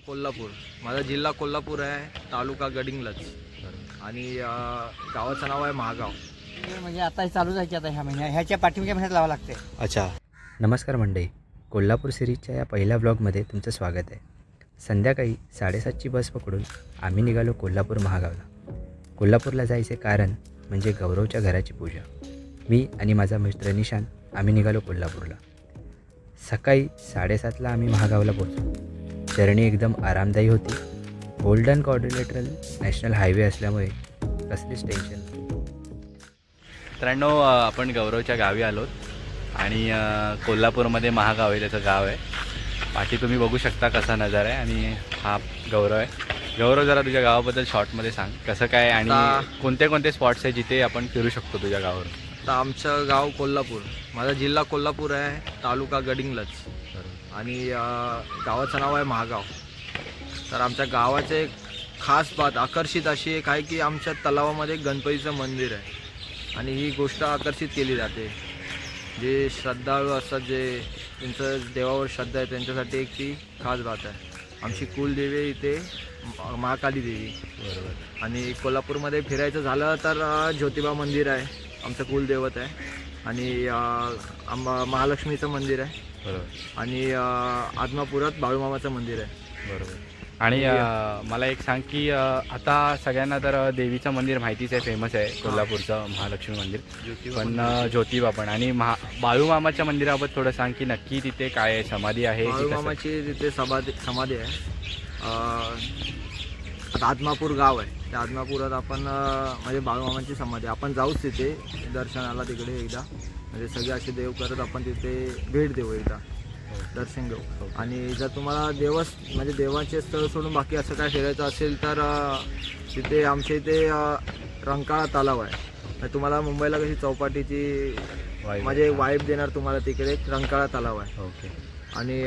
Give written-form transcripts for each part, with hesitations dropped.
कोल्हापूर. माझा जिल्हा कोल्हापूर आहे, तालुका गडिंग्लज आणि गावाचं नाव आहे महागाव. म्हणजे आता हे चालूच आहे की आता ह्याच्या पाठीमागे महिन्यात लावावं लागते. अच्छा. नमस्कार मंडळी, कोल्हापूर सिरीजच्या या पहिल्या ब्लॉगमध्ये तुमचं स्वागत आहे. संध्याकाळी 7:30ची बस पकडून आम्ही निघालो कोल्हापूर महागावला. कोल्हापूरला जायचे कारण म्हणजे गौरवच्या घराची पूजा. मी आणि माझा मित्र निशान आम्ही निघालो कोल्हापूरला. सकाळी 7:30ला आम्ही महागावला पोहोचलो. जर्नी एकदम आरामदायी होती. गोल्डन क्वाड्रिलेटरल नॅशनल हायवे असल्यामुळे कसलीच टेन्शन. मित्रांनो, आपण गौरवच्या गावी आलोत आणि कोल्हापूरमध्ये महागाव आहे, त्याचं गाव आहे. पाठी तुम्ही बघू शकता कसा नजारा आहे आणि हा गौरव आहे. गौरव, जरा तुझ्या गावाबद्दल शॉर्टमध्ये सांग कसं काय आणि कोणते कोणते स्पॉट्स आहे जिथे आपण फिरू शकतो तुझ्या गावावर. तर आमचं गाव कोल्हापूर, माझा जिल्हा कोल्हापूर आहे, तालुका गडिंग्लज आणि गावाचं नाव आहे महागाव. तर आमच्या गावाचे खास बात आकर्षित अशी एक आहे की आमच्या तलावामध्ये गणपतीचं मंदिर आहे आणि ही गोष्ट आकर्षित केली जाते. जे श्रद्धाळू असतात, जे त्यांचं देवावर श्रद्धा आहे, त्यांच्यासाठी एक ती खास बात आहे. आमची कुलदेवी इथे महाकाली देवी. बरोबर. आणि कोल्हापूरमध्ये फिरायचं झालं तर ज्योतिबा मंदिर आहे, आमचं कुलदैवत आहे. आणि महालक्ष्मीचं मंदिर आहे. बरोबर. आणि आदमापुरात बाळूमामाचं मंदिर आहे. बरोबर. आणि मला एक सांग की आता सगळ्यांना तर देवीचं मंदिर माहितीच आहे, फेमस आहे कोल्हापूरचं महालक्ष्मी मंदिर, पण ज्योतिबा पण. आणि बाळूमामाच्या मंदिराबाबत थोडं सांग की नक्की तिथे काय आहे, समाधी आहे? बाळूमामाची तिथे समाधी आहे. आता आदमापूर गाव आहे, त्या आदमापुरात आपण म्हणजे बाळूमामाची समाधी, आपण जाऊच तिथे दर्शनाला तिकडे एकदा, म्हणजे सगळे असे देव करत आपण तिथे भेट देऊ, एकदा दर्शन घेऊ. आणि जर तुम्हाला म्हणजे देवाचे स्थळ सोडून बाकी असं काय फिरायचं असेल तर तिथे आमच्या इथे रंकाळा तलाव आहे. म्हणजे तुम्हाला मुंबईला कशी चौपाटीची म्हणजे वाईब देणार तुम्हाला, तिकडे रंकाळा तलाव आहे. ओके. आणि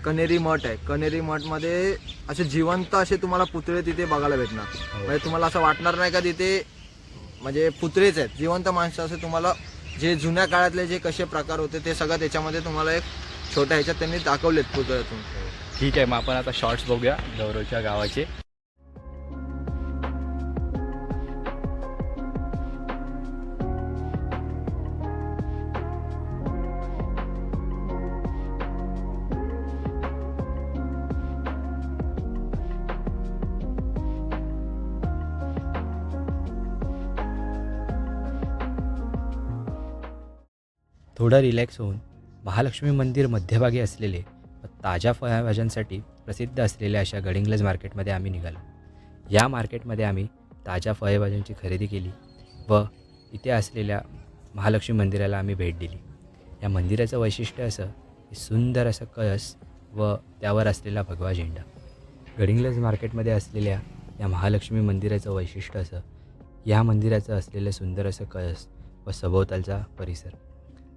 कनेरी मठ आहे. कनेरी मठमध्ये असे जिवंत असे तुम्हाला पुतळे तिथे बघायला भेटणार. म्हणजे तुम्हाला असं वाटणार नाही का तिथे म्हणजे पुतळेच आहेत, जिवंत माणसं. असे तुम्हाला जे जुन्या काळातले जे कसे प्रकार होते ते सगळं त्याच्यामध्ये तुम्हाला एक छोट्या ह्याच्यात त्यांनी दाखवलेत पुतळ्यातून. ठीक आहे, मग आपण आता शॉर्ट्स बघूया गौरवच्या गावाचे. थोडं रिलॅक्स होऊन महालक्ष्मी मंदिर मध्यभागी असलेले व ताज्या फळभाज्यांसाठी प्रसिद्ध असलेल्या अशा गडिंग्लज मार्केटमध्ये आम्ही निघालो. या मार्केटमध्ये आम्ही ताज्या फळभाज्यांची खरेदी केली व इथे असलेल्या महालक्ष्मी मंदिराला आम्ही भेट दिली. या मंदिराचं वैशिष्ट्य असं की सुंदर असं कळस व त्यावर असलेला भगवा झेंडा. गडिंग्लज मार्केटमध्ये असलेल्या या महालक्ष्मी मंदिराचं वैशिष्ट्य असं, या मंदिराचं असलेलं सुंदर असं कळस व सभोवतालचा परिसर.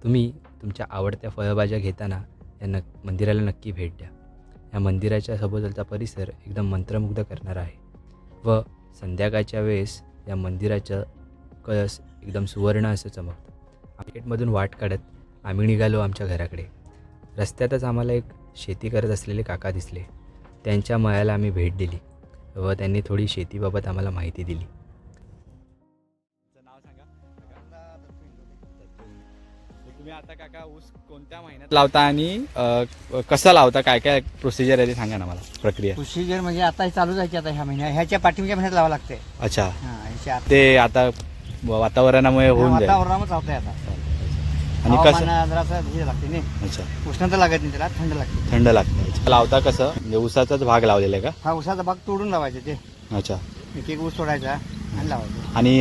तुम्ही तुमच्या आवडत्या फळभाज्या घेताना या मंदिराला नक्की भेट द्या. या मंदिराच्या सभोवतालचा परिसर एकदम मंत्रमुग्ध करणारा आहे व संध्याकाळच्या वेळेस या मंदिराचं कळस एकदम सुवर्ण असं चमकतं. मार्केटमधून वाट काढत आम्ही निघालो आमच्या घराकडे. रस्त्यातच आम्हाला एक शेती करत असलेले काका दिसले. त्यांच्या मळ्याला आम्ही भेट दिली व त्यांनी थोडी शेतीबाबत आम्हाला माहिती दिली. तुम्ही आता काका ऊस कोणत्या महिन्यात लावता आणि कसं लावता, काय काय प्रोसिजर आहे ते सांगा ना मला, प्रक्रिया. प्रोसिजर म्हणजे आता हे चालूच आहे की आता ह्याच्या पाठीमागे महिन्यात लावावं लागते. अच्छा. ते आता वातावरणामुळे होऊन जाईल. वातावरणामुळे चालतंय आता. आणि कसं जरासं हे लागते नाही. अच्छा. उष्णता लागत नाही, त्याला थंड लागते. थंड लागतं. लावता कसं, म्हणजे ऊसाचाच भाग लावलेला आहे का? हा, उसाचा भाग तोडून लावायचे, ते अच्छा. एक ऊस तोडायचा आणि लावायचं. आणि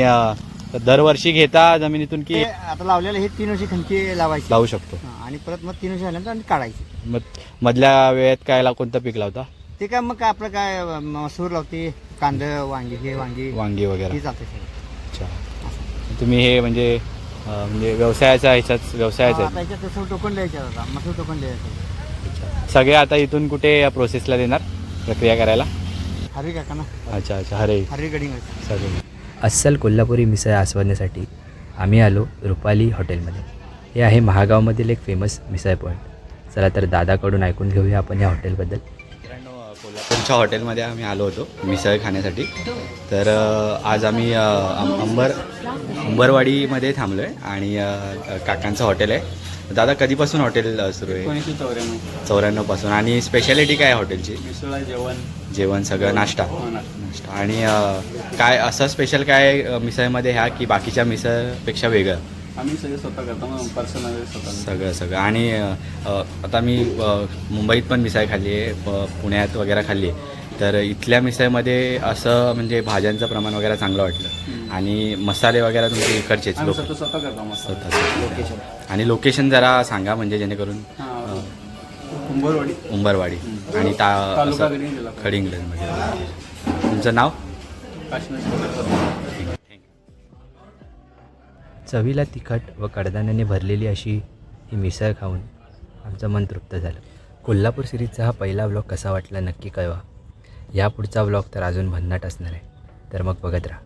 दरवर्षी घेता जमिनीतून की आता लावलेलं हे 3 वर्षी खंती लावायची, लावू शकतो? आणि परत मग 3 वर्षी झाल्यानंतर आणि काढायची. मग मधल्या वेळेत काय कोणतं पीक लावता? ते काय मग काय आपलं काय मसूर लावते, कांदा, वांगी वांगी वगैरे. हे चालते सगळं. अच्छा. तुम्ही हे म्हणजे व्यवसायाचा व्यवसायाचं आहे? त्याच्यात तसं टोकन द्यायचं होता, मसूर टोकन द्यायचं. सगळे आता इथून कुठे प्रोसेसला देणार प्रक्रिया करायला? हरी काका ना. अच्छा. हरी गडिंग सगळे. अस्सल कोल्हापुरी मिसळ आस्वादण्यासाठी आम्ही आलो रुपाली हॉटेलमध्ये. हे आहे महागावमधील एक फेमस मिसळ पॉईंट. चला तर दादाकडून ऐकून घेऊया आपण या हॉटेलबद्दल. मित्रांनो, कोल्हापूर यांच्या हॉटेलमध्ये आम्ही आलो होतो मिसळ खाण्यासाठी. तर आज आम्ही अंबरवाडीमध्ये थांबलो आहे आणि काकांचं हॉटेल आहे. दादा कधीपासून हॉटेल सुरू आहे? 1994 आणि स्पेशालिटी काय आहे हॉटेलची? मिसळ जेवण जेवण सगळं नाश्ता. नाश्ता आणि काय असं स्पेशल काय आहे मिसळमध्ये ह्या की बाकीच्या मिसळपेक्षा वेगळं? आम्ही सगळे स्वतः करतो मग पर्सनल स्वतः सगळं आणि आता मी मुंबईत पण मिसळ खाल्ली आहे, पुण्यात वगैरे खाल्ली आहे. तर इथल्या मिसळमध्ये असं म्हणजे भाज्यांचं प्रमाण वगैरे चांगलं वाटलं आणि मसाले वगैरे तुमचे इकडचेच लोक स्वतः करतो मग स्वतः. आणि लोकेशन जरा सांगा म्हणजे जेणेकरून. उंबरवाडी आणि तालुका गडिंग्लजमध्ये. तुमचं नाव? चवीला तिखट व कडधान्याने भरलेली अशी ही मिसळ खाऊन आमचं मन तृप्त झालं. कोल्हापूर सिरीजचा हा पहिला व्लॉग कसा वाटला नक्की कळवा. या पुढचा व्लॉग तर अजून भन्नाट असणार आहे, तर मग बघत राहा.